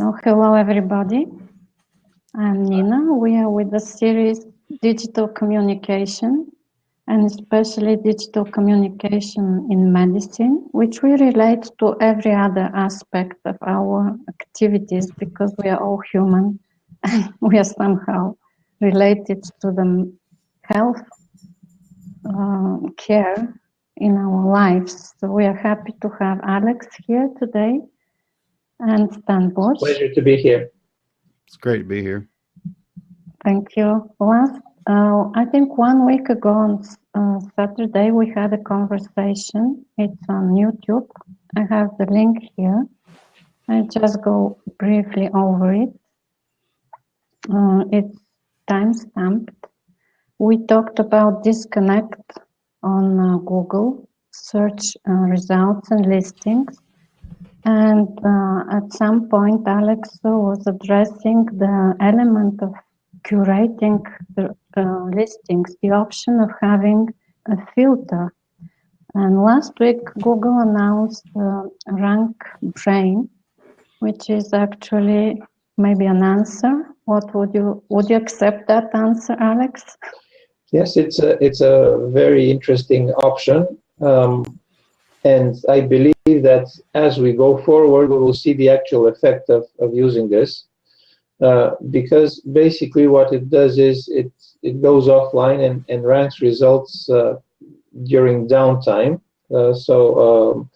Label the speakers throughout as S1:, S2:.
S1: Hello, everybody. I'm Nina. We are with the series Digital Communication, and especially digital communication in medicine, which we relate to every other aspect of our activities because we are all human and we are somehow related to the health care in our lives. So we are happy to have Alex here today and Stan Bush.
S2: Pleasure to be here.
S3: It's great to be here.
S1: Thank you. I think 1 week ago on Saturday we had a conversation. It's on YouTube. I have the link here. I just go briefly over it. It's time-stamped. We talked about disconnect on Google, search results and listings. And at some point, Alex was addressing the element of curating the listings, the option of having a filter. And last week, Google announced Rank Brain, which is actually maybe an answer. Would you accept that answer, Alex?
S2: Yes, it's a very interesting option. And I believe that as we go forward, we will see the actual effect of using this. Because basically what it does is it goes offline and ranks results during downtime. So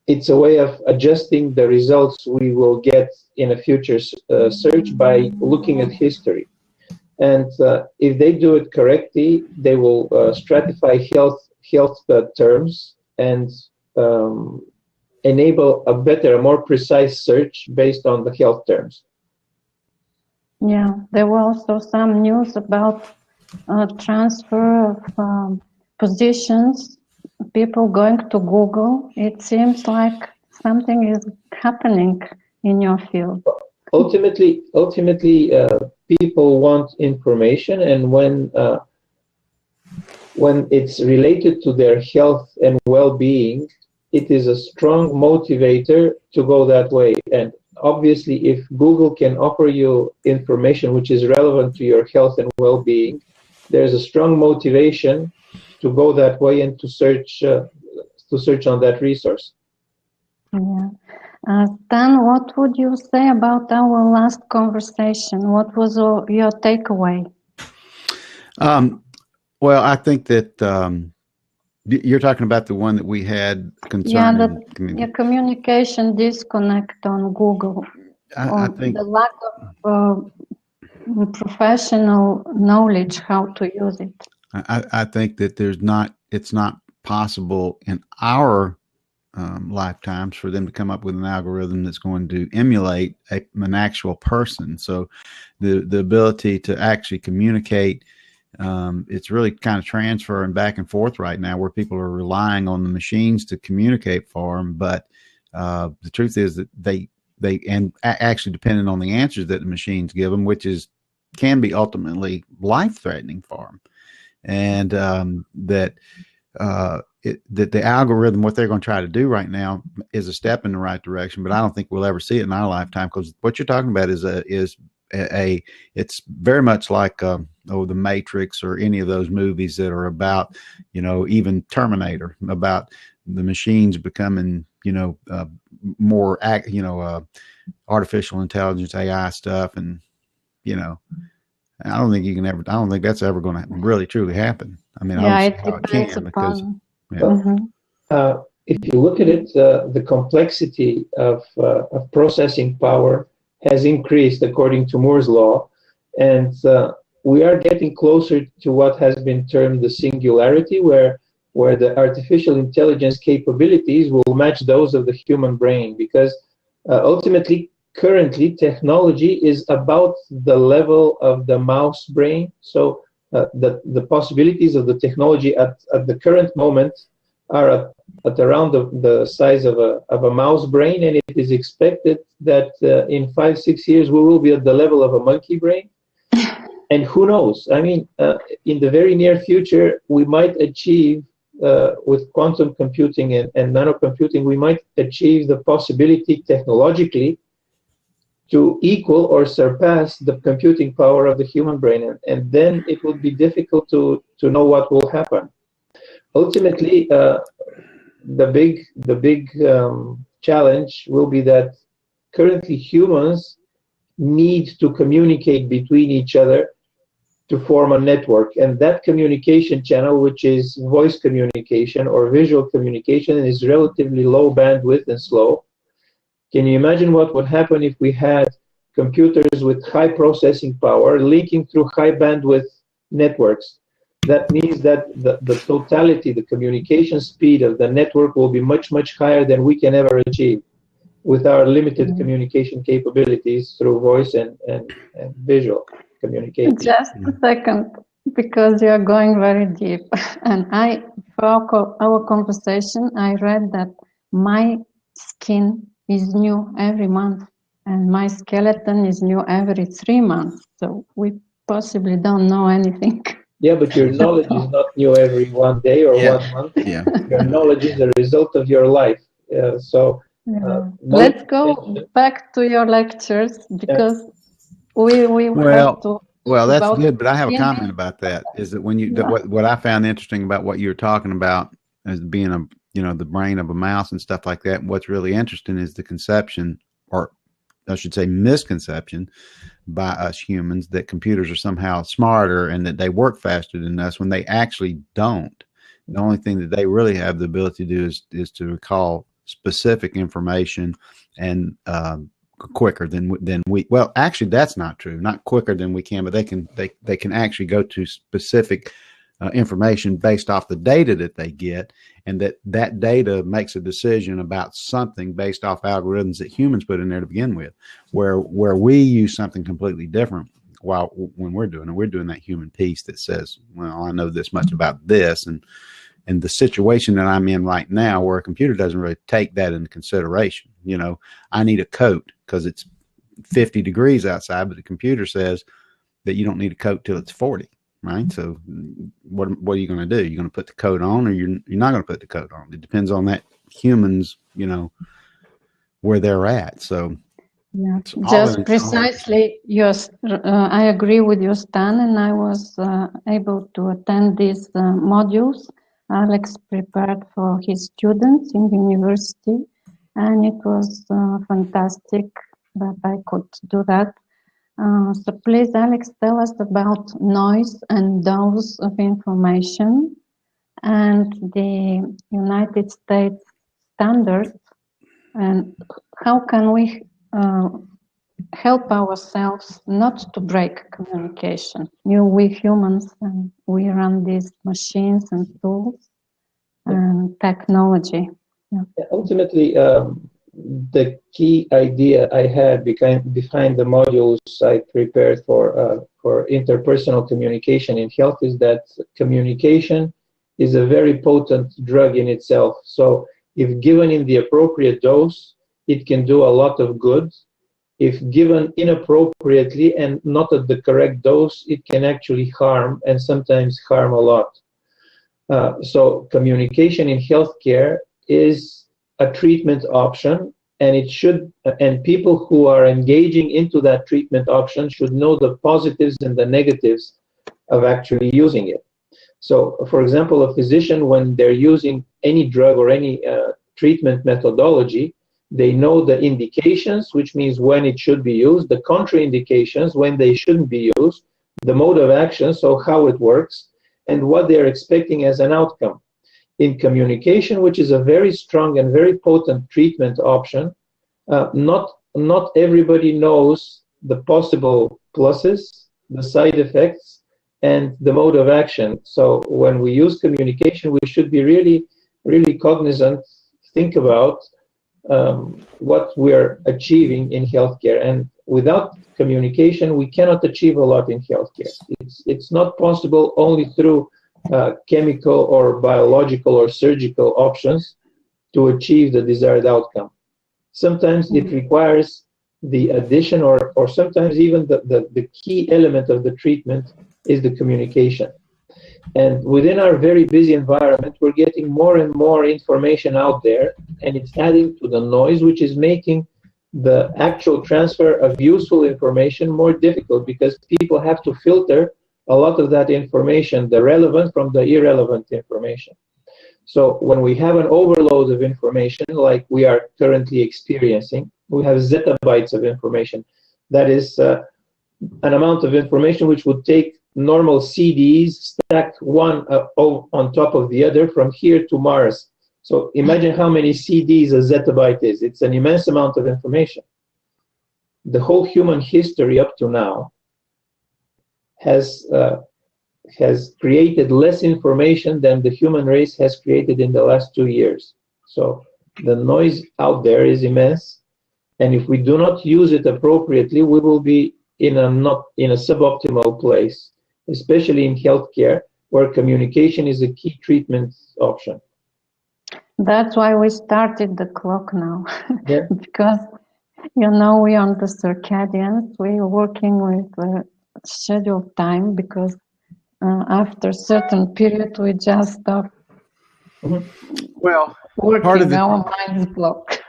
S2: it's a way of adjusting the results we will get in a future search by looking at history. And if they do it correctly, they will stratify health terms and enable a more precise search based on the health terms.
S1: Yeah, there were also some news about transfer of positions, people going to Google. It seems like something is happening in your field.
S2: Ultimately, people want information, and when it's related to their health and well-being, it is a strong motivator to go that way. And obviously, if Google can offer you information which is relevant to your health and well-being, there's a strong motivation to go that way and to search on that resource.
S1: Yeah. Stan, what would you say about our last conversation? What was your takeaway?
S3: Well, I think that you're talking about the one that we had concerning
S1: communication disconnect on Google.
S3: I think
S1: the lack of professional knowledge how to use it.
S3: I think that it's not possible in our lifetimes for them to come up with an algorithm that's going to emulate an actual person. So the ability to actually communicate, it's really kind of transferring back and forth right now where people are relying on the machines to communicate for them. But the truth is that they actually depending on the answers that the machines give them, which can be ultimately life-threatening for them. And that the algorithm, what they're going to try to do right now is a step in the right direction, but I don't think we'll ever see it in our lifetime, because what you're talking about is it's very much like the Matrix or any of those movies that are about, even Terminator, about the machines becoming, more artificial intelligence, AI stuff. And, I don't think that's ever going to really truly happen. I mean,
S1: it depends upon.
S2: If you look at it, the complexity of processing power has increased according to Moore's law, and we are getting closer to what has been termed the singularity, where the artificial intelligence capabilities will match those of the human brain, because ultimately, currently, technology is about the level of the mouse brain. So the possibilities of the technology at the current moment are at around the size of a mouse brain, and it is expected that in 5-6 years we will be at the level of a monkey brain. And who knows? I mean, in the very near future, we might achieve with quantum computing and nanocomputing, we might achieve the possibility technologically to equal or surpass the computing power of the human brain, and then it will be difficult to know what will happen. Ultimately, the big challenge will be that currently humans need to communicate between each other to form a network, and that communication channel, which is voice communication or visual communication, is relatively low bandwidth and slow. Can you imagine what would happen if we had computers with high processing power linking through high bandwidth networks? That means that the totality, the communication speed of the network will be much, much higher than we can ever achieve with our limited communication capabilities through voice and visual communication.
S1: Just a second, because you are going very deep. And for our conversation, I read that my skin is new every month and my skeleton is new every 3 months. So we possibly don't know anything.
S2: Yeah, but your knowledge is not new every 1 day or 1 month.
S3: Yeah.
S2: Your knowledge is a result of your life.
S1: Let's go back to your lectures, because we have to.
S3: Well, that's good, but I have a comment about that. Is that when you what I found interesting about what you were talking about as being the brain of a mouse and stuff like that. What's really interesting is the conception, or I should say misconception, by us humans that computers are somehow smarter and that they work faster than us, when they actually don't. The only thing that they really have the ability to do is to recall specific information and quicker than we. Well, actually, that's not true. Not quicker than we can, but they can actually go to specific information based off the data that they get, and that data makes a decision about something based off algorithms that humans put in there to begin with, where we use something completely different. While when we're doing that human piece that says, well, I know this much about this, and the situation that I'm in right now, where a computer doesn't really take that into consideration. I need a coat because it's 50 degrees outside, but the computer says that you don't need a coat till it's 40. Right. So what are you going to do? You're going to put the coat on, or you're not going to put the coat on? It depends on that humans, where they're at. So
S1: yeah, just precisely. Yes, I agree with you, Stan, and I was able to attend these modules Alex prepared for his students in the university, and it was fantastic that I could do that. So please, Alex, tell us about noise and dose of information and the United States standards, and how can we help ourselves not to break communication. We humans, and we run these machines and tools and technology. Yeah.
S2: Ultimately, the key idea I had behind the modules I prepared for interpersonal communication in health is that communication is a very potent drug in itself. So if given in the appropriate dose, it can do a lot of good. If given inappropriately and not at the correct dose, it can actually harm, and sometimes harm a lot. So communication in healthcare is a treatment option, and people who are engaging into that treatment option should know the positives and the negatives of actually using it. So, for example, a physician, when they're using any drug or any treatment methodology, they know the indications, which means when it should be used, the contraindications, when they shouldn't be used, the mode of action, so how it works, and what they're expecting as an outcome. In communication, which is a very strong and very potent treatment option, not everybody knows the possible pluses, the side effects, and the mode of action. So when we use communication, we should be really, really cognizant, think about what we're achieving in healthcare. And without communication, we cannot achieve a lot in healthcare. It's not possible only through chemical or biological or surgical options to achieve the desired outcome. Sometimes it requires the addition or sometimes even the key element of the treatment is the communication. And within our very busy environment, we're getting more and more information out there, and it's adding to the noise, which is making the actual transfer of useful information more difficult, because people have to filter a lot of that information, the relevant from the irrelevant information. So when we have an overload of information like we are currently experiencing, we have zettabytes of information. That is an amount of information which would take normal CDs stacked one on top of the other from here to Mars. So imagine how many CDs a zettabyte is. It's an immense amount of information. The whole human history up to now has created less information than the human race has created in the last 2 years. So the noise out there is immense, and if we do not use it appropriately, we will be in a suboptimal place, especially in healthcare, where communication is a key treatment option.
S1: That's why we started the clock now.
S2: Yeah.
S1: Because, you know, we're on the circadians, we're working with scheduled time, because after a certain period we just stop
S3: Well,
S1: working,
S3: part of
S1: our minds block.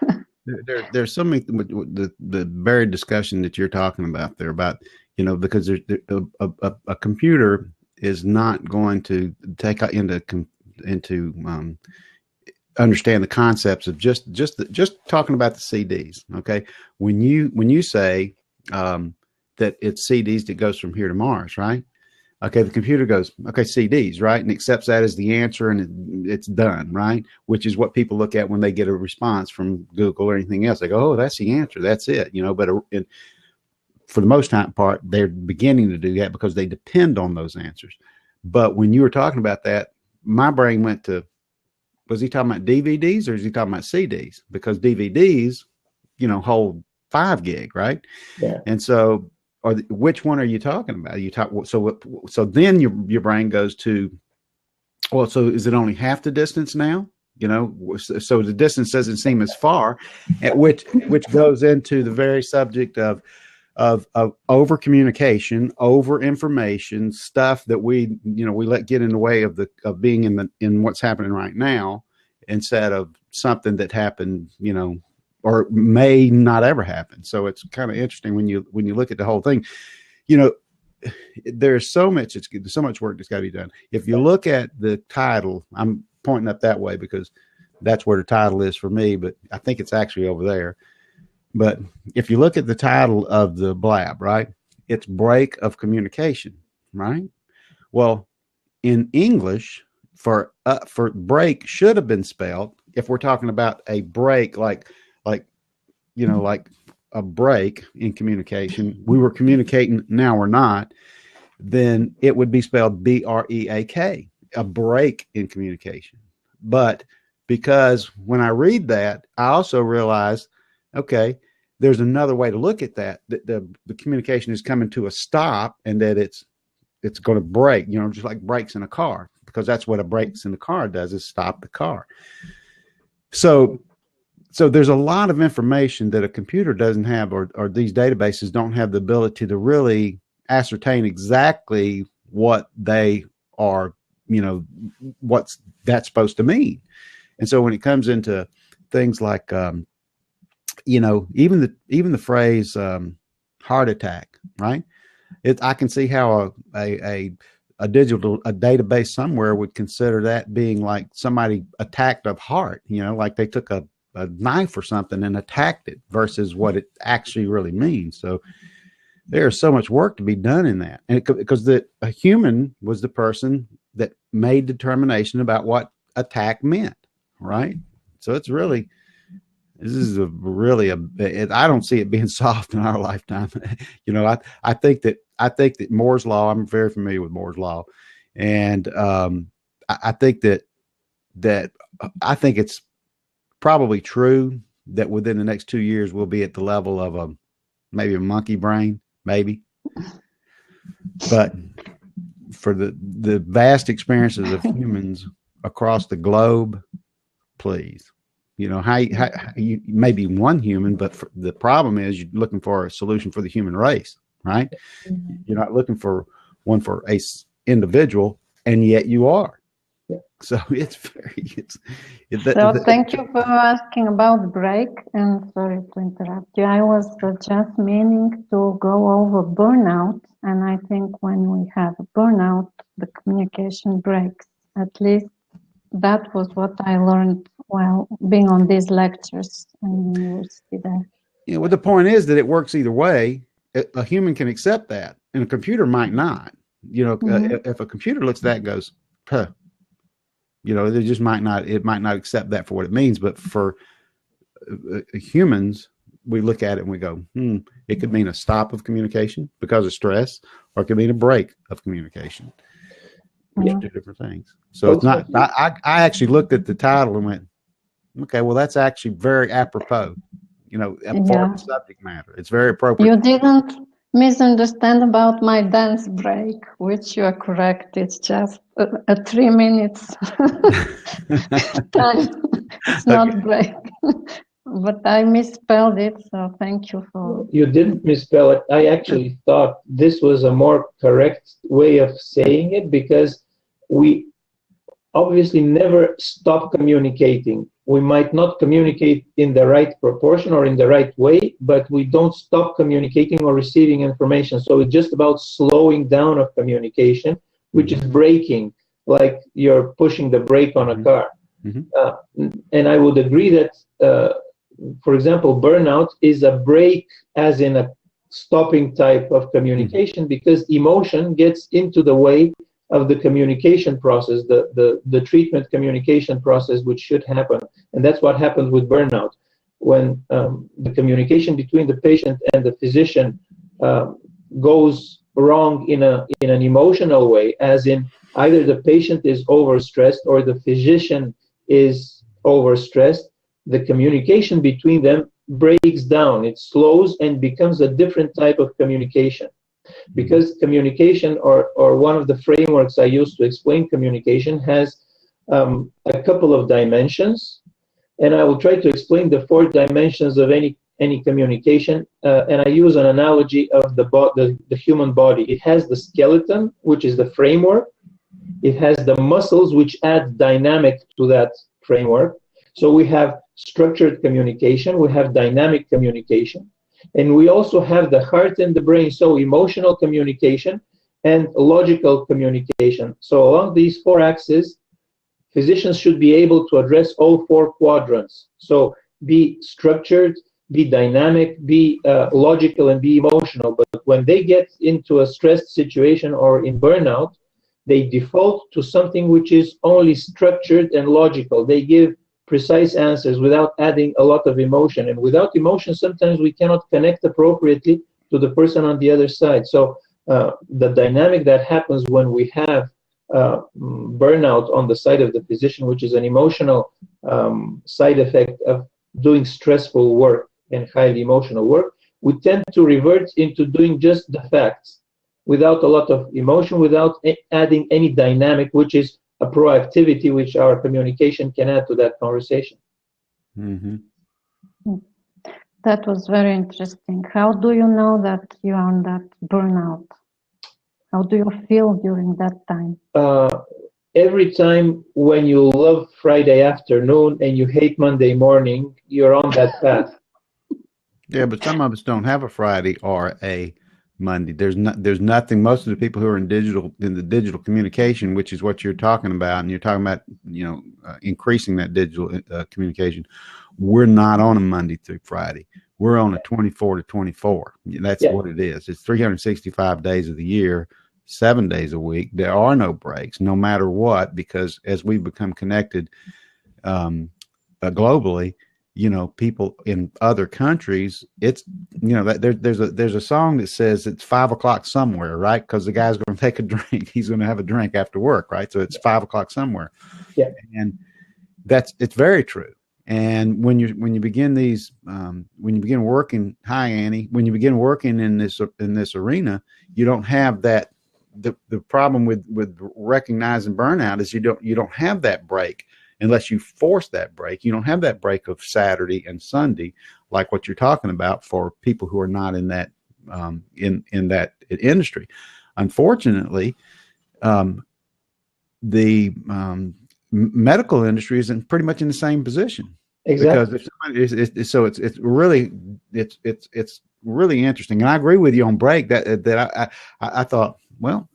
S3: There's so many, the very discussion that you're talking about there about, you know, because a computer is not going to take into understand the concepts of just talking about the CDs. Okay, when you say that it's CDs that goes from here to Mars, right? Okay, the computer goes, okay, CDs, right, and accepts that as the answer, and it's done, right? Which is what people look at when they get a response from Google or anything else. They go, oh, that's the answer, that's it, you know. But for the most part, they're beginning to do that because they depend on those answers. But when you were talking about that, my brain went to, was he talking about DVDs or is he talking about CDs? Because DVDs, you know, hold 5 gig, right?
S2: Yeah.
S3: And so, which one are you talking about? You talk so then your brain goes to, well, so is it only half the distance now? You know, so the distance doesn't seem as far, at which goes into the very subject of over communication, over information, stuff that we let get in the way of being in what's happening right now, instead of something that happened, you know, or may not ever happen. So it's kind of interesting when you look at the whole thing. You know, there's so much work that's got to be done. If you look at the title, I'm pointing up that way because that's where the title is for me, but I think it's actually over there. But if you look at the title of the blab, right, it's break of communication, right? Well, in English, for break should have been spelled, if we're talking about a break, like a break in communication, we were communicating, now we're not, then it would be spelled BREAK, a break in communication. But because when I read that, I also realize, okay, there's another way to look at that the communication is coming to a stop, and that it's going to break, you know, just like brakes in a car, because that's what a brakes in the car does, is stop the car. So there's a lot of information that a computer doesn't have, or these databases don't have the ability to really ascertain exactly what they are, you know, what's that supposed to mean. And so when it comes into things like, you know, even the phrase heart attack, right? I can see how a database somewhere would consider that being like somebody attacked a heart, you know, like they took a knife or something and attacked it, versus what it actually really means. So there's so much work to be done in that, and because a human was the person that made determination about what attack meant, right? So it's really, this is I don't see it being solved in our lifetime. You know, I think that Moore's law, I'm very familiar with Moore's law, and I think that I think it's probably true that within the next 2 years we'll be at the level of maybe a monkey brain, maybe. But for the vast experiences of humans across the globe, please, you know, how you maybe one human, but the problem is you're looking for a solution for the human race, right? You're not looking for one for a individual, and yet you are. So it's very,
S1: So thank you for asking about break, and sorry to interrupt you. I was just meaning to go over burnout, and I think when we have a burnout, the communication breaks. At least that was what I learned while being on these lectures in university there.
S3: Yeah, well, the point is that it works either way. A human can accept that, and a computer might not. If a computer looks at that and goes, huh, they just might not. It might not accept that for what it means. But for humans, we look at it and we go, it could mean a stop of communication because of stress, or it could mean a break of communication. Two different things. So it's not. I actually looked at the title and went, okay, well, that's actually very apropos. For the subject matter, it's very appropriate.
S1: You didn't misunderstand about my dance break, which you are correct. It's just a 3 minutes time. It's not break. But I misspelled it, so thank you for...
S2: You didn't misspell it. I actually thought this was a more correct way of saying it, because we obviously never stop communicating. We might not communicate in the right proportion or in the right way, but we don't stop communicating or receiving information. So it's just about slowing down of communication, which is braking, like you're pushing the brake on a car. And I would agree that, for example, burnout is a break, as in a stopping type of communication, because emotion gets into the way of the communication process, the treatment communication process, which should happen. And that's what happens with burnout. When the communication between the patient and the physician goes wrong in an emotional way, as in either the patient is overstressed or the physician is overstressed, the communication between them breaks down. It slows and becomes a different type of communication. Because communication, or one of the frameworks I use to explain communication, has a couple of dimensions, and I will try to explain the 4 dimensions of any communication, and I use an analogy of the human body. It has the skeleton, which is the framework. It has the muscles, which add dynamic to that framework. So we have structured communication, we have dynamic communication, and we also have the heart and the brain, so emotional communication and logical communication. So along these 4 axes, physicians should be able to address all 4 quadrants. So be structured, be dynamic, be logical, and be emotional. But when they get into a stressed situation or in burnout, they default to something which is only structured and logical. They give precise answers without adding a lot of emotion. And without emotion, sometimes we cannot connect appropriately to the person on the other side. So the dynamic that happens when we have burnout on the side of the physician, which is an emotional side effect of doing stressful work and highly emotional work, we tend to revert into doing just the facts without a lot of emotion, without adding any dynamic, which is a proactivity which our communication can add to that conversation.
S1: That was very interesting. How do you know that you are on that burnout? How do you feel during that time?
S2: Every time when you love Friday afternoon and you hate Monday morning, you're on that path.
S3: Yeah, but some of us don't have a Friday or a Monday. There's nothing. Most of the people who are in the digital communication, which is what you're talking about, and you're talking about, increasing that digital communication. We're not on a Monday through Friday. We're on a 24 to 24. That's what it is. It's 365 days of the year, 7 days a week. There are no breaks, no matter what, because as we become connected globally, people in other countries, it's, there's a song that says it's 5 o'clock somewhere, right? Because the guy's going to take a drink. He's going to have a drink after work, right? So it's 5 o'clock somewhere.
S2: Yeah.
S3: And it's very true. And when you begin working, hi Annie, when you begin working in this arena, you don't have that. The problem with recognizing burnout is you don't have that break. Unless you force that break, you don't have that break of Saturday and Sunday, like what you're talking about for people who are not in that in that industry. Unfortunately, the medical industry is pretty much in the same position.
S2: Exactly.
S3: Because if somebody so it's really interesting, and I agree with you on break that I thought, well,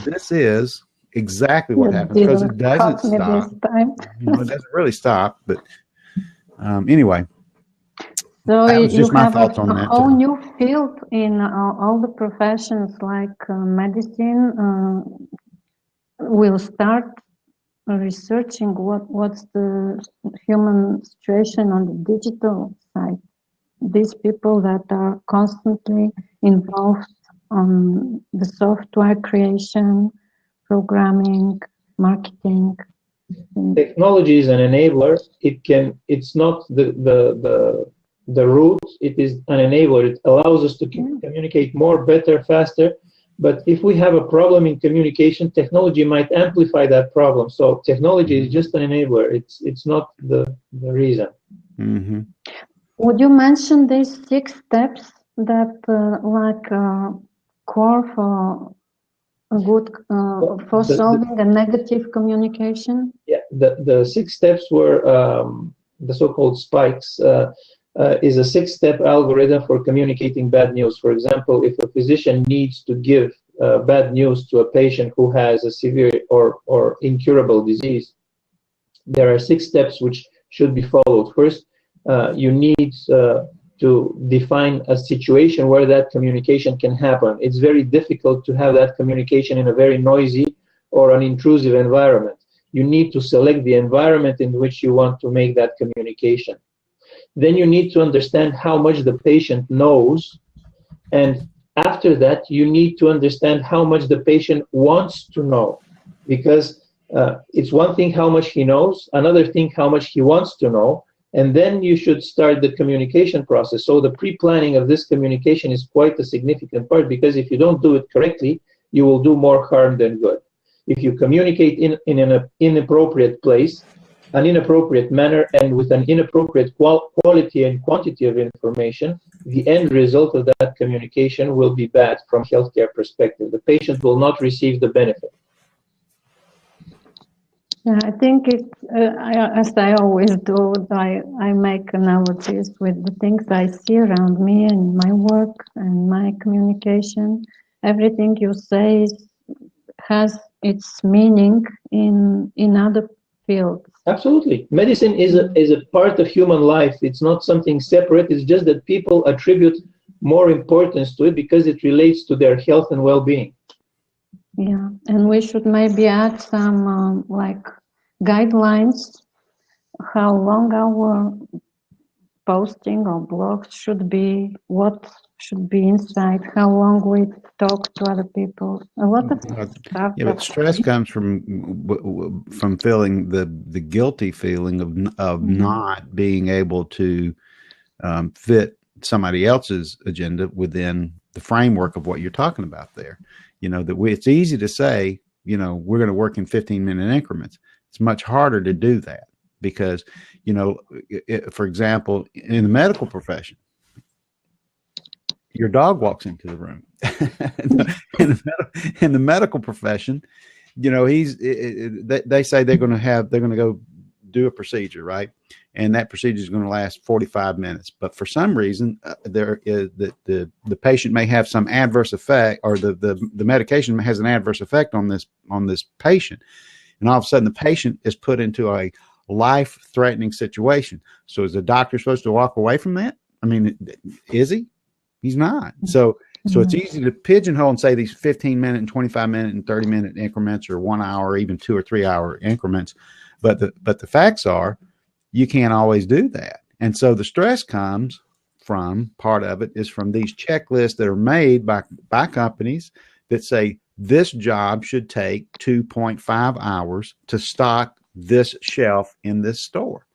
S3: this is exactly what happens because it doesn't stop. It doesn't really stop. But anyway,
S1: so
S3: that was
S1: you
S3: just my
S1: have
S3: thoughts on
S1: a
S3: that
S1: whole
S3: too.
S1: new field in all the professions, like medicine. Will start researching what's the human situation on the digital side. These people that are constantly involved on the software creation, programming, marketing.
S2: Technology is an enabler. It's not the root. It is an enabler. It allows us to communicate more, better, faster. But if we have a problem in communication, technology might amplify that problem. So technology is just an enabler. It's not the reason.
S3: Mm-hmm.
S1: Would you mention these 6 steps that core for a good for solving a negative communication?
S2: Yeah, the 6 steps were the so-called spikes. Is a 6-step algorithm for communicating bad news. For example, if a physician needs to give bad news to a patient who has a severe or incurable disease, there are 6 steps which should be followed. First, you need to define a situation where that communication can happen. It's very difficult to have that communication in a very noisy or an intrusive environment. You need to select the environment in which you want to make that communication. Then you need to understand how much the patient knows, and after that you need to understand how much the patient wants to know, because it's one thing how much he knows, another thing how much he wants to know, and then you should start the communication process. So the pre-planning of this communication is quite a significant part, because if you don't do it correctly, you will do more harm than good. If you communicate in an inappropriate place, an inappropriate manner, and with an inappropriate quality and quantity of information, the end result of that communication will be bad from healthcare perspective. The patient will not receive the benefit.
S1: Yeah, I think as I always do, I make analogies with the things I see around me and my work and my communication. Everything you say has its meaning in other fields.
S2: Absolutely. Medicine is a part of human life. It's not something separate. It's just that people attribute more importance to it because it relates to their health and well-being.
S1: Yeah, and we should maybe add some guidelines how long our posting or blogs should be, what should be inside, how long we talk to other people. A lot of stuff.
S3: Yeah, but stress comes from feeling the guilty feeling of not being able to fit somebody else's agenda within the framework of what you're talking about there. It's easy to say, we're going to work in 15-minute increments. It's much harder to do that because, for example, in the medical profession, your dog walks into the room. in the medical profession, they say they're going to go do a procedure, right? And that procedure is going to last 45 minutes. But for some reason, the patient may have some adverse effect, or the medication has an adverse effect on this patient. And all of a sudden, the patient is put into a life-threatening situation. So is the doctor supposed to walk away from that? I mean, is he? He's not. So it's easy to pigeonhole and say these 15-minute and 25-minute and 30-minute increments, or 1 hour, even 2 or 3 hour increments. But the facts are, you can't always do that. And so the stress comes from, part of it is from these checklists that are made by companies that say this job should take 2.5 hours to stock this shelf in this store.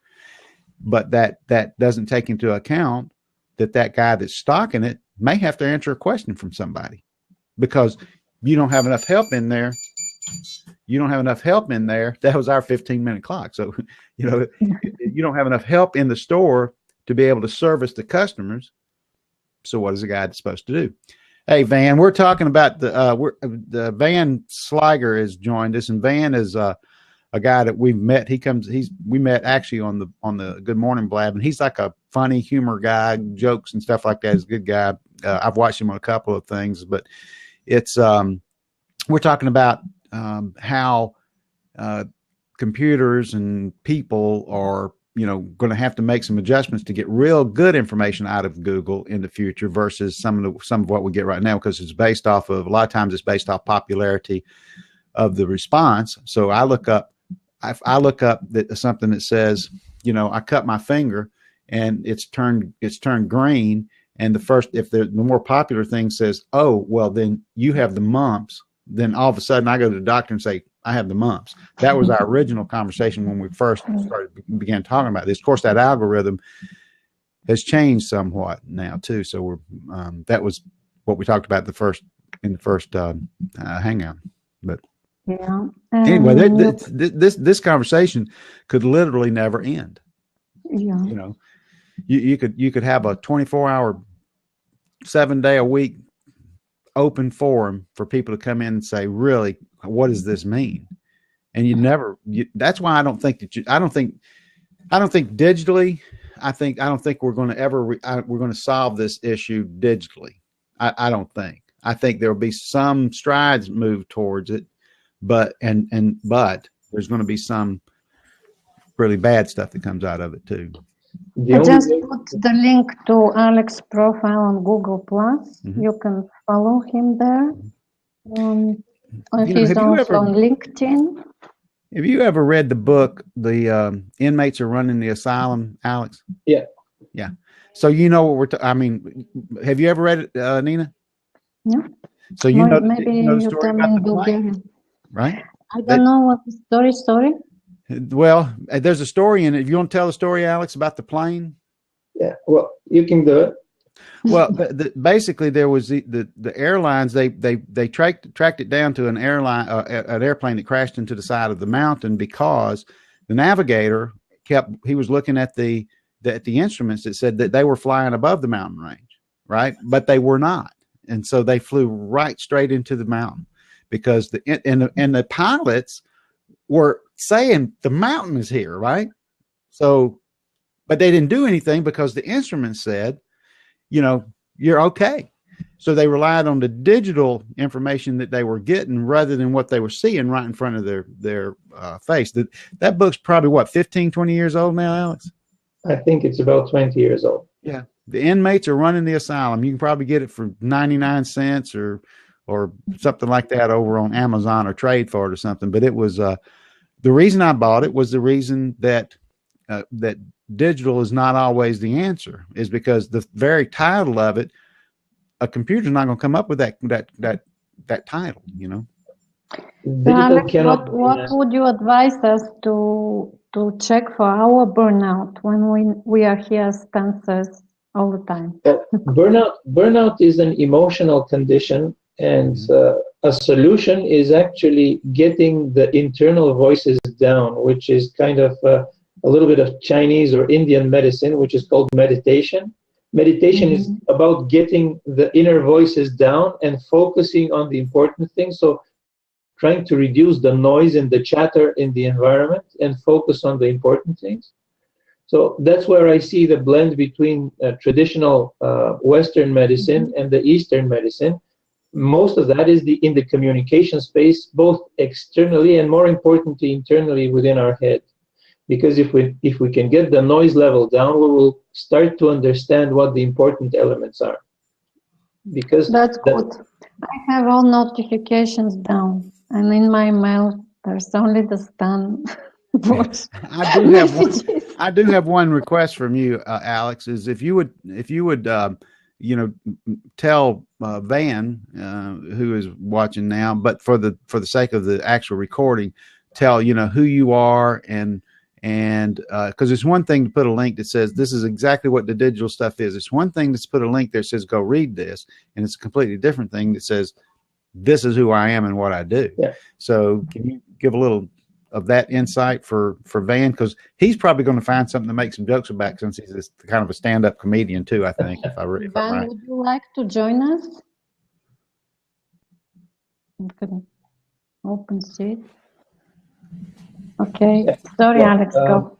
S3: But that doesn't take into account that guy that's stocking it may have to answer a question from somebody, because you don't have enough help in there. That was our 15-minute clock. So, you don't have enough help in the store to be able to service the customers. So what is the guy supposed to do? Hey, Van, we're talking about the Van Sliger has joined us, and Van is a guy that we've met. We met actually on the Good Morning Blab, and he's like a funny humor guy, jokes and stuff like that. He's a good guy. I've watched him on a couple of things, but it's we're talking about how computers and people are going to have to make some adjustments to get real good information out of Google in the future versus some of what we get right now, because it's based off of, a lot of times it's based off popularity of the response. So I look up something that says, I cut my finger and it's turned green, and if the more popular thing says, oh well, then you have the mumps, then all of a sudden I go to the doctor and say, I have the mumps. That was our original conversation when we first began talking about this. Of course, that algorithm has changed somewhat now too. So that was what we talked about in the first hangout. But
S1: yeah.
S3: Anyway, this conversation could literally never end.
S1: Yeah.
S3: You could have a 24-hour, 7-day-a-week open forum for people to come in and say, really, what does this mean? And that's why I don't think digitally, I don't think we're going to we're going to solve this issue digitally. I don't think. I think there will be some strides moved towards it, but there's going to be some really bad stuff that comes out of it too.
S1: I just put the link to Alex's profile on Google Plus.
S3: Mm-hmm.
S1: You can follow him there. He's also on LinkedIn.
S3: Have you ever read the book, The Inmates Are Running the Asylum, Alex?
S2: Yeah.
S3: Yeah. So what we're have you ever read it, Nina?
S1: No.
S3: So
S1: maybe
S3: you know the story about the
S1: Bulgarian.
S3: Right?
S1: I don't know what the story.
S3: Well, there's a story in it. If you want to tell the story, Alex, about the plane.
S2: Yeah, well, you can do it.
S3: Well, basically, there was the airlines. They tracked it down to an airplane that crashed into the side of the mountain, because the navigator he was looking at the instruments that said that they were flying above the mountain range, right? But they were not, and so they flew right straight into the mountain, because the pilots were saying the mountain is here, right? So, but they didn't do anything because the instruments said, you're okay. So they relied on the digital information that they were getting rather than what they were seeing right in front of their face. That book's probably 15, 20 years old now, Alex?
S2: I think it's about 20 years old.
S3: Yeah. The Inmates Are Running the Asylum. You can probably get it for 99 cents or something like that over on Amazon or trade for it or something. But it was the reason I bought it was the reason that digital is not always the answer, is because the very title of it, a computer's not going to come up with that title,
S1: So Alex, what would you advise us to check for our burnout when we are here as dancers all the time?
S2: Burnout is an emotional condition, and a solution is actually getting the internal voices down, which is kind of a little bit of Chinese or Indian medicine, which is called meditation. Meditation is about getting the inner voices down and focusing on the important things. So trying to reduce the noise and the chatter in the environment and focus on the important things. So that's where I see the blend between traditional Western medicine and the Eastern medicine. Most of that is in the communication space, both externally and, more importantly, internally within our head. Because if we can get the noise level down, we will start to understand what the important elements are. Because
S1: that's good. I have all notifications down, and in my mail there's only the Stan voice.
S3: I do have one request from you, Alex, is if you would tell Van, who is watching now, but for the sake of the actual recording, tell who you are, and because it's one thing to put a link that says this is exactly what the digital stuff is. It's one thing to put a link there that says go read this, and it's a completely different thing that says this is who I am and what I do. Yeah. So can you give a little of that insight for Van, because he's probably going to find something to make some jokes about, since he's kind of a stand-up comedian too, I think.
S1: Van, would you like to join us? You can open seat. Okay.
S2: Yeah.
S1: Sorry,
S2: Well,
S1: Alex, go.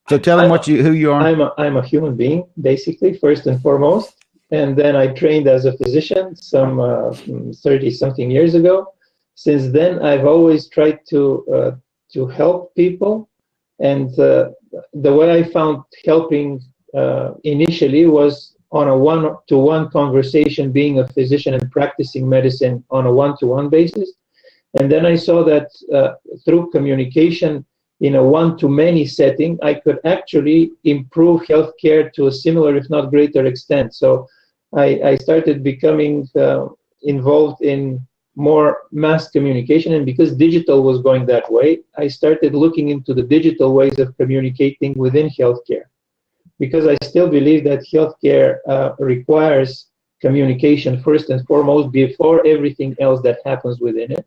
S3: So tell them who you are.
S2: I'm a human being, basically, first and foremost. And then I trained as a physician some 30-something years ago. Since then, I've always tried to help people. And the way I found helping initially was on a one-to-one conversation, being a physician and practicing medicine on a one-to-one basis. And then I saw that through communication in a one-to-many setting, I could actually improve healthcare to a similar, if not greater extent. So I started becoming involved in more mass communication. And because digital was going that way, I started looking into the digital ways of communicating within healthcare. Because I still believe that healthcare requires communication first and foremost before everything else that happens within it.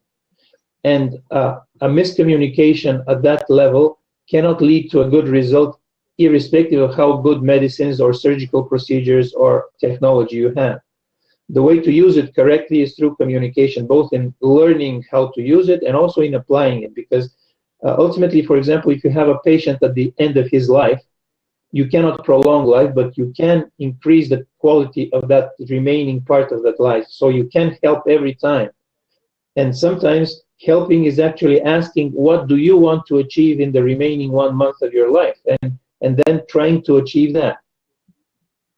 S2: And a miscommunication at that level cannot lead to a good result, irrespective of how good medicines or surgical procedures or technology you have. The way to use it correctly is through communication, both in learning how to use it and also in applying it. Because ultimately, for example, if you have a patient at the end of his life, you cannot prolong life, but you can increase the quality of that remaining part of that life. So you can help every time. And sometimes helping is actually asking, what do you want to achieve in the remaining 1 month of your life? And then trying to achieve that.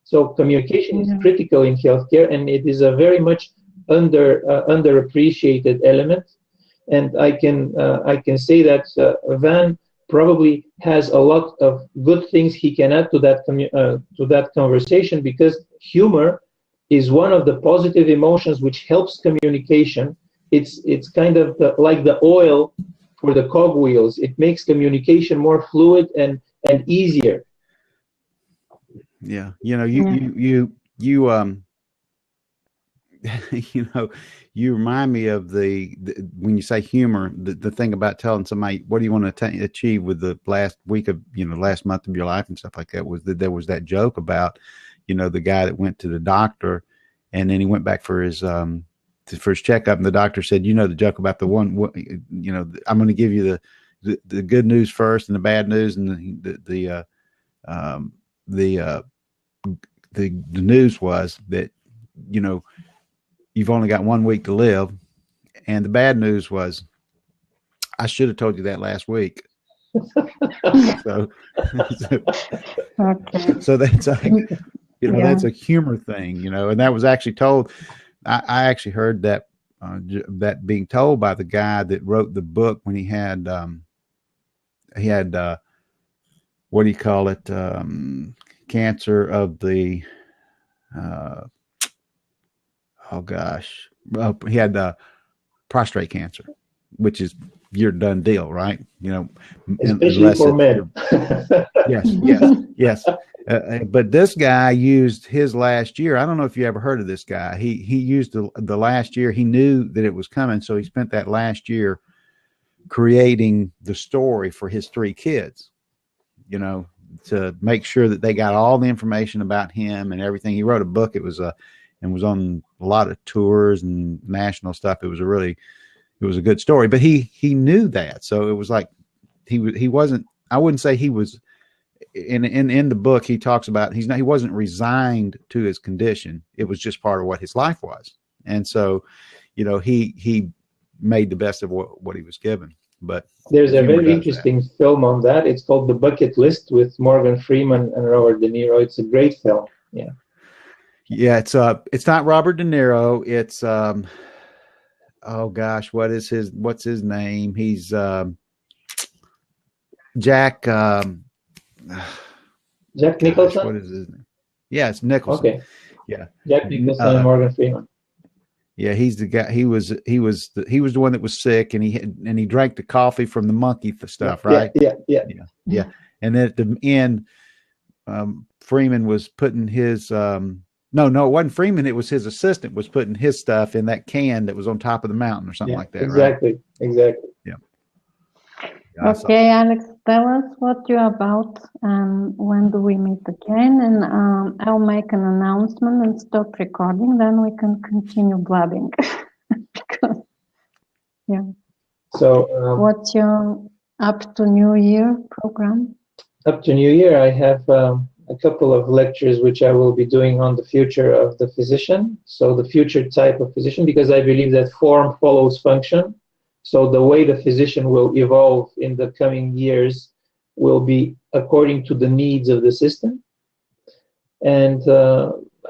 S2: So communication is critical in healthcare, and it is a very much underappreciated element. And I can say that Van probably has a lot of good things he can add to that conversation, because humor is one of the positive emotions which helps communication. It's kind of like the oil for the cogwheels. It makes communication more fluid and easier.
S3: Yeah, you you remind me of the when you say humor, the thing about telling somebody what do you want to achieve with the last week of last month of your life and stuff like that, was that there was that joke about the guy that went to the doctor and then he went back for his checkup, and the doctor said, the joke about the one, I'm going to give you the good news first and the bad news, and the news was that you've only got 1 week to live, and the bad news was I should have told you that last week. so that's that's a humor thing, and that was actually told. I actually heard that that being told by the guy that wrote the book when he had what do you call it, cancer of the he had prostate cancer, which is your done deal, right?
S2: Especially for men.
S3: Yes. But this guy used his last year. I don't know if you ever heard of this guy. He used the last year. He knew that it was coming, so he spent that last year creating the story for his 3 kids, to make sure that they got all the information about him and everything. He wrote a book. It was and was on a lot of tours and national stuff. It was a good story, but he knew that. So it was like he wasn't, I wouldn't say he was in the book. He talks about he wasn't resigned to his condition. It was just part of what his life was. And so, he made the best of what he was given. But
S2: there's a very interesting film on that. It's called The Bucket List with Morgan Freeman and Robert De Niro. It's a great film. Yeah.
S3: Yeah, it's not Robert De Niro. It's oh gosh, what's his name? He's Jack
S2: Nicholson.
S3: Gosh, what is his name? Yeah, it's Nicholson.
S2: Okay.
S3: Yeah.
S2: Jack Nicholson and Morgan Freeman.
S3: Yeah, he's the guy. He was the one that was sick, and he drank the coffee from the monkey stuff, right? Yeah. And then at the end, Freeman was putting his no, it wasn't Freeman. It was his assistant was putting his stuff in that can that was on top of the mountain or something like that.
S2: Exactly.
S3: Right?
S2: Exactly.
S3: Yeah.
S1: Okay, Alex. tell us what you're about and when do we meet again, and I'll make an announcement and stop recording, then we can continue blabbing. Because, yeah.
S2: So
S1: what's your up to New Year program?
S2: up to New Year, I have a couple of lectures which I will be doing on the future of the physician. So the future type of physician, because I believe that form follows function. So the way the physician will evolve in the coming years will be according to the needs of the system. And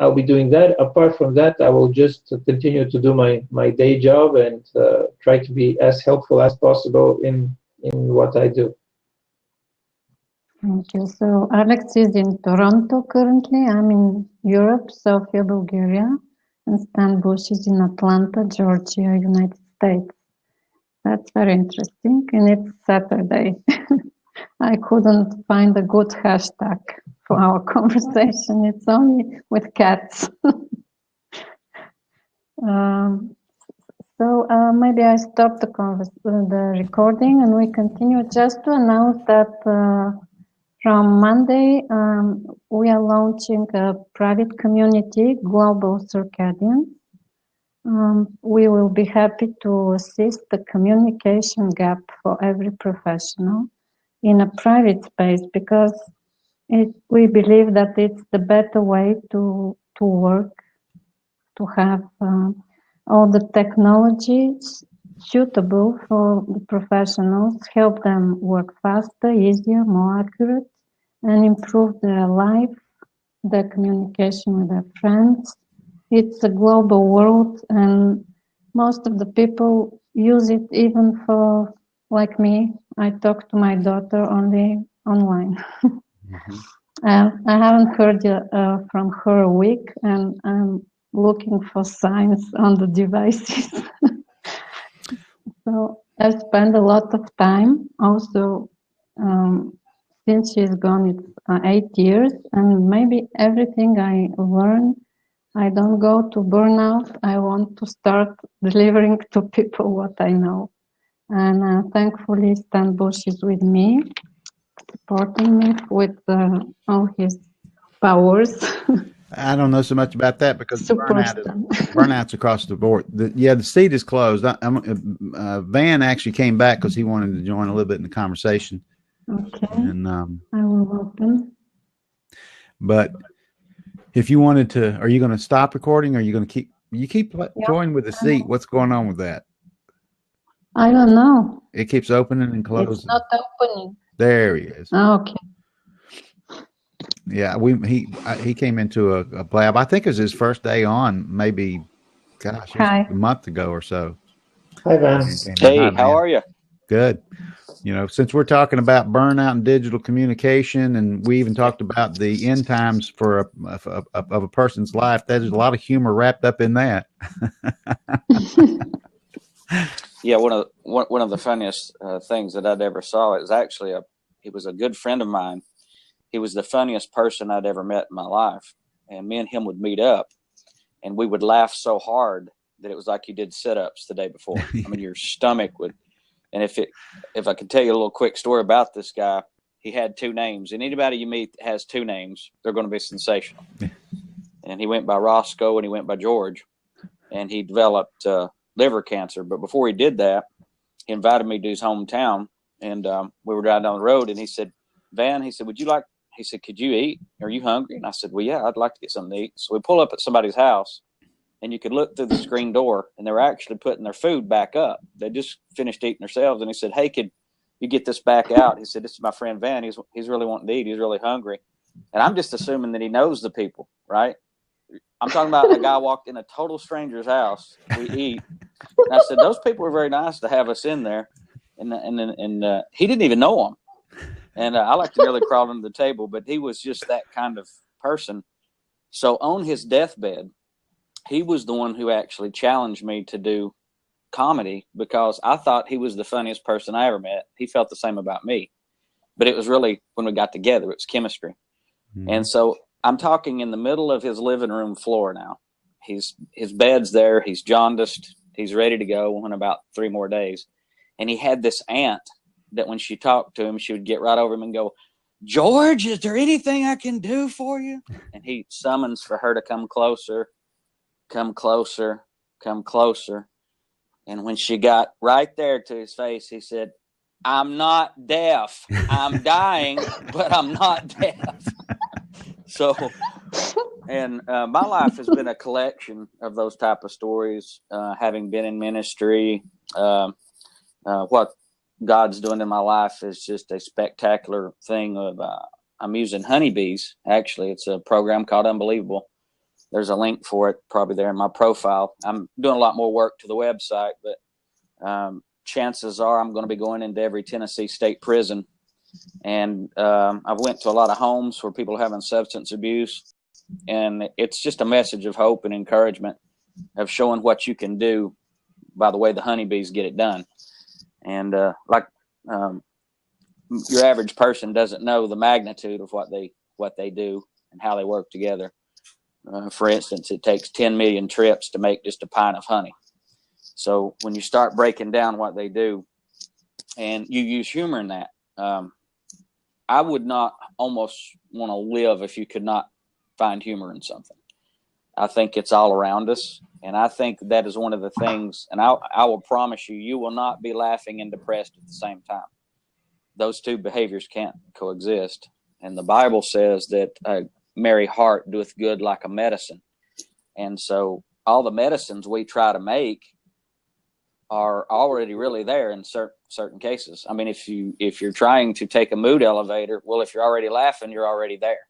S2: I'll be doing that. Apart from that, I will just continue to do my day job and try to be as helpful as possible in what I do.
S1: Thank you. So Alex is in Toronto currently. I'm in Europe, Sofia, Bulgaria, and Stan Bush is in Atlanta, Georgia, United States. That's very interesting, and it's Saturday. I couldn't find a good hashtag for our conversation. It's only with cats. So maybe I stop the recording and we continue. Just to announce that from Monday we are launching a private community, Global Circadian. We will be happy to assist the communication gap for every professional in a private space, because we believe that it's the better way to work, to have all the technologies suitable for the professionals, help them work faster, easier, more accurate, and improve their life, their communication with their friends. It's a global world, and most of the people use it even for, like me, I talk to my daughter only online. Mm-hmm. I haven't heard from her a week, and I'm looking for signs on the devices. So I spend a lot of time also, since she's gone, it's 8 years, and maybe everything I learn, I don't go to burnout. I want to start delivering to people what I know. And thankfully, Stan Bush is with me, supporting me with all his powers.
S3: I don't know so much about that because burnout's across the board. The seat is closed. Van actually came back because he wanted to join a little bit in the conversation.
S1: Okay.
S3: And
S1: I will open.
S3: But if you wanted to, are you going to stop recording? Or are you going to keep joining with the seat? What's going on with that?
S1: I don't know.
S3: It keeps opening and closing.
S1: It's not opening.
S3: There he is.
S1: Oh, okay.
S3: Yeah, he came into a blab. I think it was his first day on, maybe, gosh, a month ago or so.
S2: Hi, Van.
S4: Hey, how are you?
S3: Good. You know, since we're talking about burnout and digital communication, and we even talked about the end times for a person's life, there's a lot of humor wrapped up in that.
S4: Yeah, one of the funniest things that I'd ever saw is actually it was a good friend of mine. He was the funniest person I'd ever met in my life, and me and him would meet up, and we would laugh so hard that it was like you did sit-ups the day before. I mean, your stomach would. And if I could tell you a little quick story about this guy, he had 2 names. And anybody you meet that has 2 names, they're going to be sensational. And he went by Roscoe and he went by George. And he developed liver cancer. But before he did that, he invited me to his hometown. And we were driving down the road. And he said, Van, he said, he said, could you eat? Are you hungry? And I said, well, yeah, I'd like to get something to eat. So we pull up at somebody's house. And you could look through the screen door, and they were actually putting their food back up. They just finished eating themselves. And he said, hey, could you get this back out? He said, this is my friend Van. He's really wanting to eat. He's really hungry. And I'm just assuming that he knows the people, right? I'm talking about a guy walked in a total stranger's house. We eat. And I said, those people were very nice to have us in there. And he didn't even know them. And I like to nearly crawl under the table, but he was just that kind of person. So on his deathbed, he was the one who actually challenged me to do comedy because I thought he was the funniest person I ever met. He felt the same about me. But it was really, when we got together, it was chemistry. Mm-hmm. And so I'm talking in the middle of his living room floor now. His bed's there. He's jaundiced. He's ready to go in about 3 more days. And he had this aunt that when she talked to him, she would get right over him and go, "George, is there anything I can do for you?" And he summons for her to come closer, come closer, come closer. And when she got right there to his face, he said, "I'm not deaf. I'm dying, but I'm not deaf." So, and my life has been a collection of those type of stories, having been in ministry. What God's doing in my life is just a spectacular thing of, I'm using honeybees. Actually, it's a program called Unbelievable. There's a link for it probably there in my profile. I'm doing a lot more work to the website, but chances are I'm going to be going into every Tennessee state prison. And I've went to a lot of homes where people are having substance abuse. And it's just a message of hope and encouragement of showing what you can do by the way the honeybees get it done. And your average person doesn't know the magnitude of what they do and how they work together. For instance, it takes 10 million trips to make just a pint of honey. So when you start breaking down what they do and you use humor in that, I would not almost want to live if you could not find humor in something. I think it's all around us. And I think that is one of the things, and I will promise you, you will not be laughing and depressed at the same time. Those two behaviors can't coexist. And the Bible says that a merry heart doeth good like a medicine. And so all the medicines we try to make are already really there in certain cases. I mean, if you're trying to take a mood elevator, well, if you're already laughing, you're already there.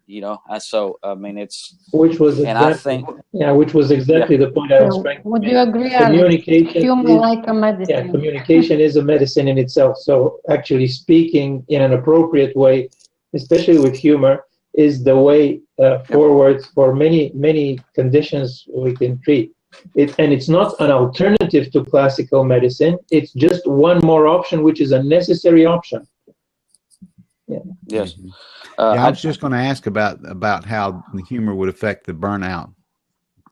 S4: Yeah. So I mean, it's
S2: which was exactly the point I was trying to
S1: would
S2: make.
S1: you agree,
S2: Communication
S1: humor like a medicine?
S2: Yeah, communication is a medicine in itself. So actually speaking in an appropriate way, especially with humor, is the way forward for many conditions we can treat. And it's not an alternative to classical medicine. It's just one more option, which is a necessary option. Yeah.
S4: Yes.
S3: I was just going to ask about how the humor would affect the burnout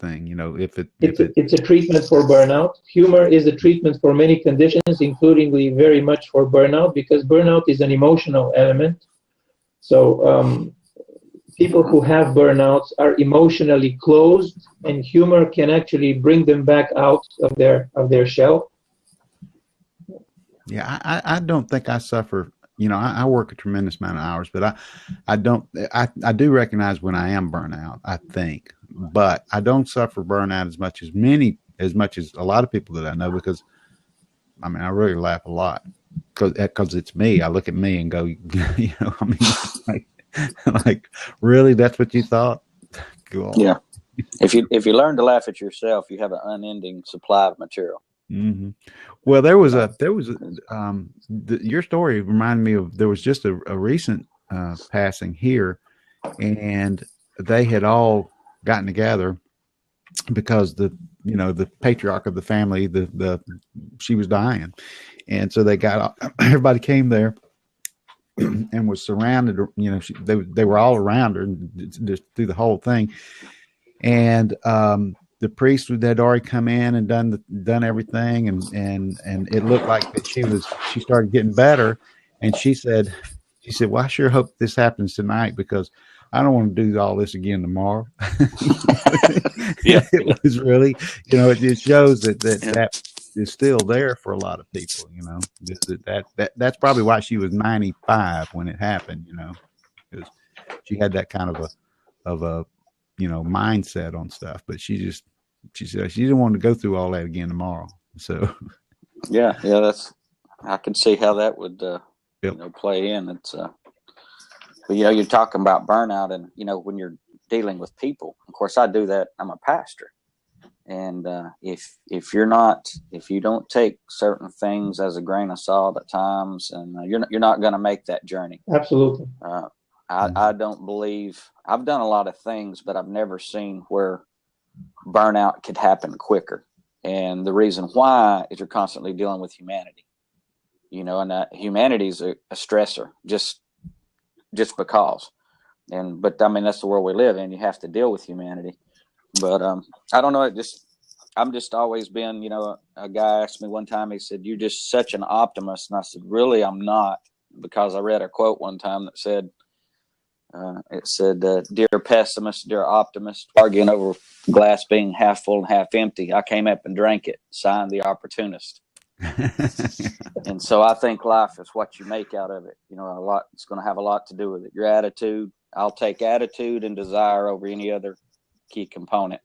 S3: thing. It's
S2: a treatment for burnout. Humor is a treatment for many conditions, including very much for burnout, because burnout is an emotional element. So people who have burnouts are emotionally closed, and humor can actually bring them back out of their shell.
S3: Yeah, I don't think I suffer. I work a tremendous amount of hours, but I do recognize when I am burnout, I think, but I don't suffer burnout as much as a lot of people that I know, because I mean, I really laugh a lot because it's me. I look at me and go, I mean, like really, that's what you thought? Cool.
S4: Yeah. If you learn to laugh at yourself, you have an unending supply of material.
S3: Mm-hmm. Well, your story reminded me of, there was just a recent passing here, and they had all gotten together because the patriarch of the family, she was dying, and so everybody came there and was surrounded. They were all around her just through the whole thing, and the priest had already come in and done everything, and it looked like that she started getting better, and she said, "Well, I sure hope this happens tonight, because I don't want to do all this again tomorrow."
S4: Yeah,
S3: it was really, it shows that is still there for a lot of people. That's probably why she was 95 when it happened. Because she had that kind of a mindset on stuff, but she said she didn't want to go through all that again tomorrow. So
S4: yeah, I can see how that would play in. It's but you're talking about burnout, and when you're dealing with people, of course I do that. I'm a pastor, and if you don't take certain things as a grain of salt at times, and you're not going to make that journey.
S2: Absolutely.
S4: I don't believe, I've done a lot of things, but I've never seen where burnout could happen quicker. And the reason why is you're constantly dealing with humanity, and humanity is a stressor just because. But I mean, that's the world we live in. You have to deal with humanity. But I don't know. I'm just always been, you know, a guy asked me one time, he said, "You're just such an optimist." And I said, "Really, I'm not," because I read a quote one time that said, "Dear pessimist, dear optimist, arguing over glass being half full and half empty. I came up and drank it. Signed, the opportunist." And so I think life is what you make out of it. You know, a lot. It's going to have a lot to do with it. Your attitude. I'll take attitude and desire over any other key component,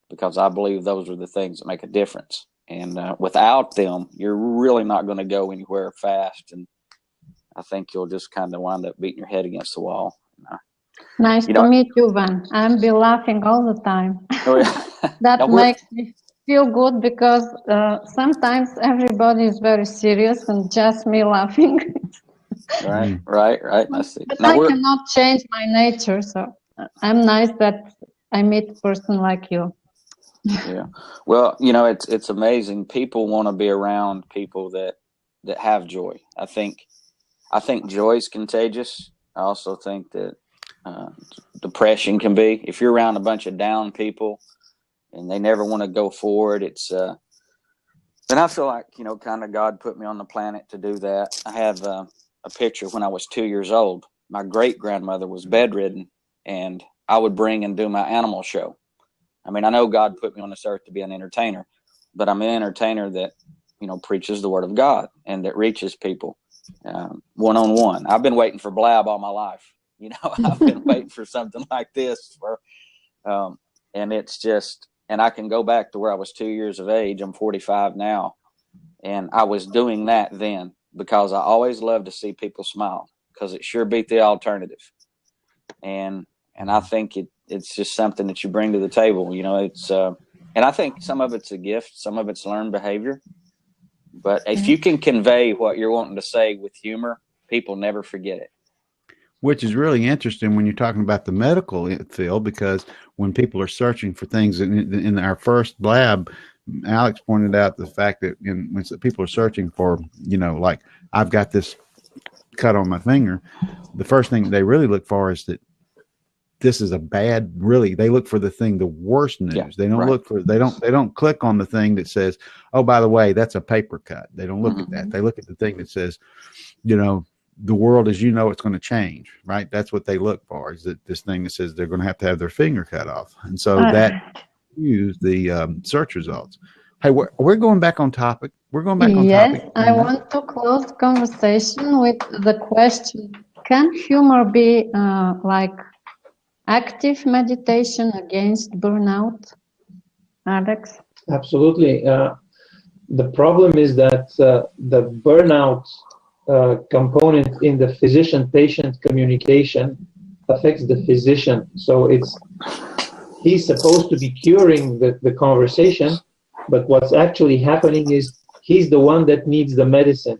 S4: because I believe those are the things that make a difference. And without them, you're really not going to go anywhere fast. And I think you'll just kind of wind up beating your head against the wall.
S1: Nice to meet you, Van. I'm be laughing all the time.
S4: Oh, yeah.
S1: That makes me feel good, because sometimes everybody is very serious and just me laughing.
S4: Right. I see.
S1: But I cannot change my nature, so I'm nice that I meet a person like you.
S4: Yeah. Well, you know, it's amazing. People want to be around people that have joy. I think joy is contagious. I also think that depression can be. If you're around a bunch of down people and they never want to go forward, it's and I feel like, you know, kind of God put me on the planet to do that. I have a picture when I was 2 years old. My great grandmother was bedridden, and I would bring and do my animal show. I mean, I know God put me on this earth to be an entertainer, but I'm an entertainer that, you know, preaches the word of God and that reaches people one-on-one. I've been waiting for blab all my life. You know, I've been waiting for something like this and it's just, and I can go back to where I was 2 years of age. I'm 45 now. And I was doing that then because I always love to see people smile, because it sure beat the alternative. And I think it's just something that you bring to the table. You know, it's, and I think some of it's a gift, some of it's learned behavior. But if you can convey what you're wanting to say with humor, people never forget it.
S3: Which is really interesting when you're talking about the medical field, because when people are searching for things in our first lab, Alex pointed out the fact that when people are searching for, you know, like, I've got this cut on my finger, the first thing they really look for is that this is a bad, really, they look for the worst news.
S4: Yeah,
S3: they don't look for, they don't click on the thing that says, oh, by the way, that's a paper cut. They don't look at that. They look at the thing that says, you know, the world as you know it's going to change, right? That's what they look for, is that this thing that says they're going to have their finger cut off. And so that use the search results. Hey, we're going back on topic. We're going back on topic.
S1: Yes, I want to close the conversation with the question, can humor be like active meditation against burnout, Alex?
S2: Absolutely. The problem is that the burnout component in the physician-patient communication affects the physician. So he's supposed to be curing the conversation, but what's actually happening is he's the one that needs the medicine.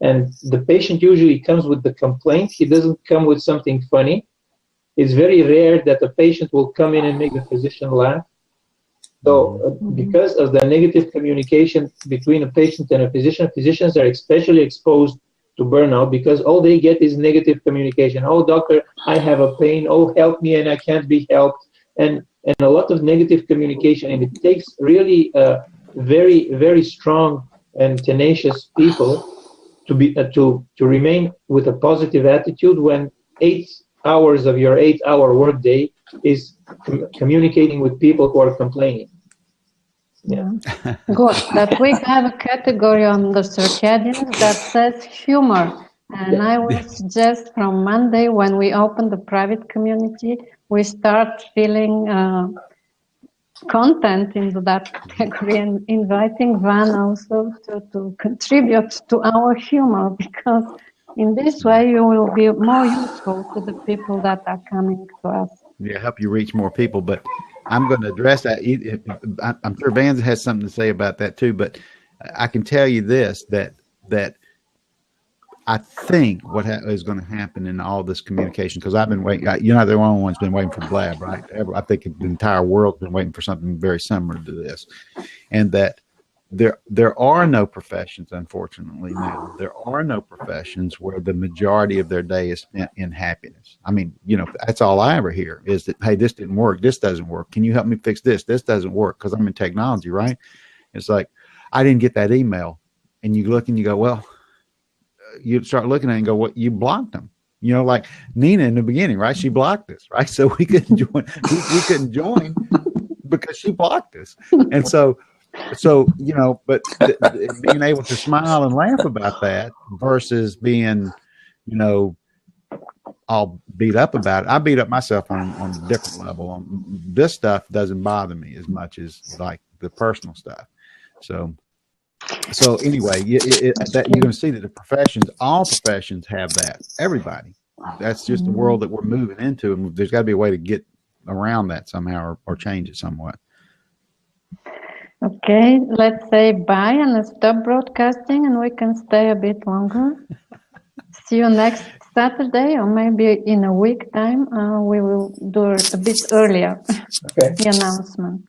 S2: And the patient usually comes with the complaint. He doesn't come with something funny. It's very rare that a patient will come in and make the physician laugh. So because of the negative communication between a patient and a physician, physicians are especially exposed to burnout, because all they get is negative communication. Oh, doctor, I have a pain. Oh, help me, and I can't be helped. And a lot of negative communication. And it takes really very, very strong and tenacious people to remain with a positive attitude when 8 hours of your 8-hour workday is communicating with people who are complaining. Yeah.
S1: Good. That we have a category on the circadians that says humor. And I will suggest from Monday, when we open the private community, we start filling content into that category and inviting Van also to contribute to our humor, because in this way you will be more useful to the people that are coming to us.
S3: Yeah, help you reach more people. But I'm going to address that. I'm sure Van has something to say about that too. But I can tell you this, that I think what is going to happen in all this communication, because I've been waiting. You're not the only one's been waiting for blab, right? I think the entire world's been waiting for something very similar to this, and that there are no professions, unfortunately. Now there are no professions where the majority of their day is spent in happiness. I mean, that's all I ever hear is that, hey, this didn't work, this doesn't work, can you help me fix this doesn't work, because I'm in technology, right? It's like, I didn't get that email, and you look and you go, well, you start looking at it and go, what, you blocked them. Like Nina in the beginning, right? She blocked us, right? So we couldn't join. We couldn't join because she blocked us. And so but being able to smile and laugh about that versus being, all beat up about it. I beat up myself on a different level. This stuff doesn't bother me as much as like the personal stuff. So anyway, you're going to see that the professions, all professions have that. Everybody. That's just the world that we're moving into, and there's got to be a way to get around that somehow or change it somewhat.
S1: Okay, let's say bye and stop broadcasting, and we can stay a bit longer. See you next Saturday, or maybe in a week time. We will do it a bit earlier.
S2: Okay.
S1: The announcement.